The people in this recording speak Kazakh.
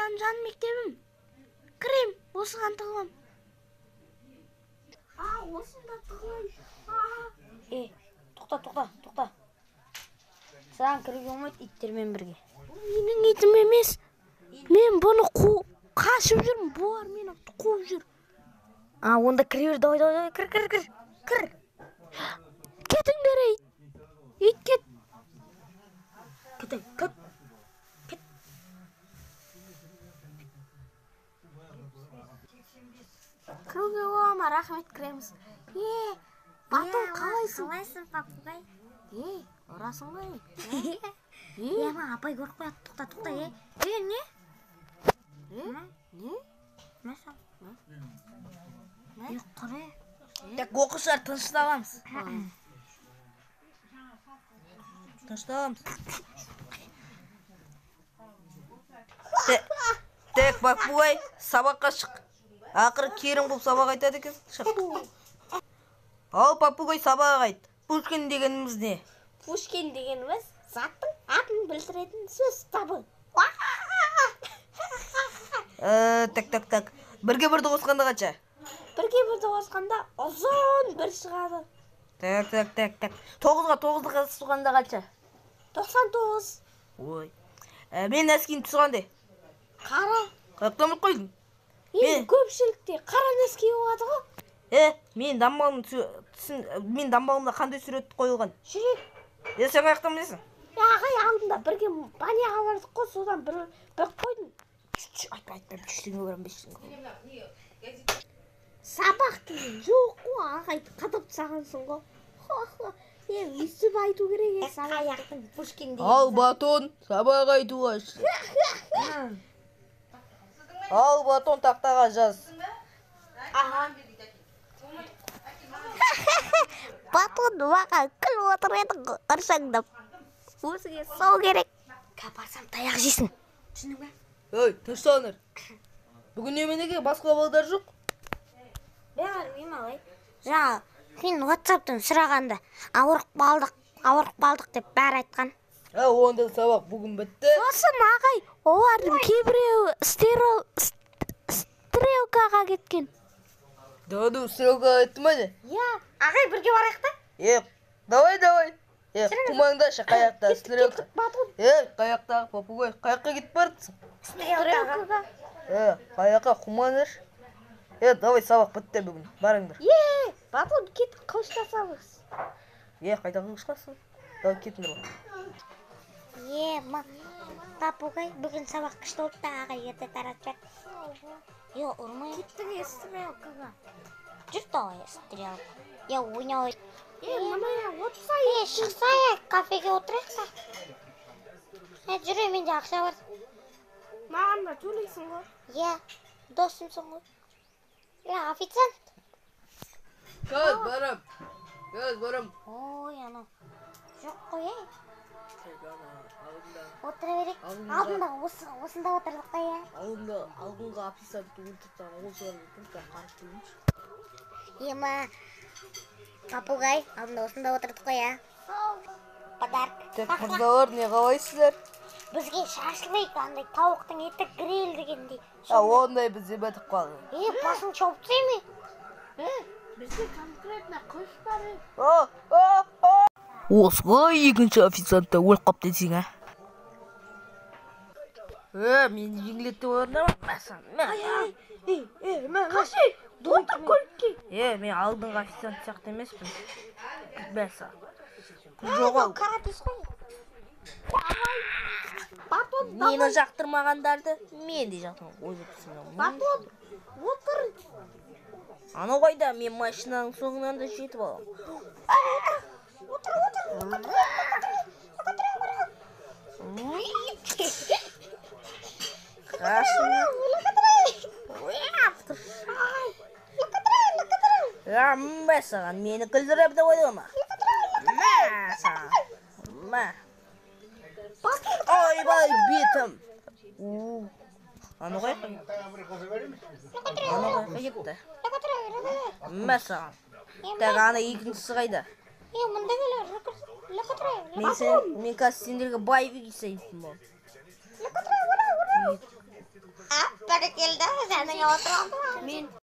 Осыған жан мектебім. Кірем, осыған тығылам. Осында тығылайын. Тоқта. Саған кіруге болмайды иттермен бірге. Менің итім емес. Мен бұны қашып жүрмін. Бұлар мені қуып жүр. Онда кіре бер, давай, кір. Кетіңдер, ит кет. Кет. Кіруге болама, рахмет, кіреміз. Батыл, қалайсың, папугай? Ұрасың ғой. Ма, апай көріп қояды, тоқта, не? Не? Құре. Так, оқушылар тынышталамыз. Так, папугай, сабаққа шық. Ақыры керім бұл сабақ айтады екен. Шық. Ал, папугай, сабақ айт. Пушкин дегеніміз не? Пушкин дегеніміз заттың атын білдіретін сөз табы. Так. Бірге бірді қосқанда қанша? Бірге бірді қосқанда ұзын бір шығады. Так. Тоғызды қосқанда қанша? 99. Ой. Мен әскейін түсіғанде? Қара. Қаяқта ұмыт қойдың? Көпшілікте қара нәски болады ғой. Мен дамбалымда қандай сурет қойылған? Жүрек. Сен қаяқтан білесің? Ағай алдында бірге баняға бардық қой, содан бір қойдың. Айтпай, бешіңе көрем. Сабақ деген жоқ қой, ағай қадап сағансың ғой. Өйстіп айту керек, сабақтың Пушкин деген. Ал, батон, сабақ айтуға. Ал, батон, тақтаға жаз. Батон маған күліп отыр еді ұршаңдап. Өзіңе сол керек. Барсам таяқ жейсің. Түсінің бе? Тынышталыңдар. Бүгін неменеге басқа балдар жоқ? Білмеймін алай. Жаңа мен WhatsApp-тан сұрағанда ауырып қалдық деп бәрі айтқан. Онда сабақ бүгін бітті. Сосын ағай, олардың кейбіреуі стрелкаға кеткен. Даду, стрелкаға кетті ме? Ағай бірге барайық та? Давай. Құмаңдашы қаяқта стрелка. Қаяқтағы папугай, қаяққа кетіп бардысың? Стрелкаға. Қаяққа құмаңдаш. Давай, сабақ бітті бүгін, барыңдар. Батон, кетіп қоштасамыз. Қайда қоштасың? Давай, кетіңдер. Папугай, бүгін сабақ күшті болды да ағай ерте таратып жат. Ұрмай. Кеттің стрелкаға. Жүр давай стрелка. Ойнау. Отырсайық. Шықсайық, кафеге отырайық та. Жүре, менде ақша бар. Маған да төлейсің ғой? Досымсың ғой. Официант. Көз барым. Анау. Жоқ қой, Отыра берек. Алдында осында отырдық қой, Алдыңға официантты өлтіртсаң, ол шығар қарып көрейінші. Папугай, алдында осында отырдық қой, Подарк. Так, мырзалар, не қалайсыздар? Бізге шашлык, андай тауықтың еті гриль дегендей. Ондай бізде бітіп қалды. Басың шауып түсей ме? Бізде конкретно құш бар. Осылай екінші официантта өліп қапты десең, Мен жеңілетті орындамын. Қашай, отыр көлікке. Мен алдыңғы официант сияқты емеспін. Бәса. Каратес қой. Батон, мені жақтырмағандарды мен де жақтырмағандарды. Батон, отыр. Анау қайда, мен машинаның соңынан да жетіп алам. Отыр. Мәсаған, мені күлдіріп де ойдама. Ойбай, бетім. Анау қайда? Анау қайда кетті? Мәсаған. Ана екіншісі қайда? Мұнда келер. Мен қазір сендерге бай веги sayıntım bu. бәрекелді, жаныңа отырып алды ма? Мен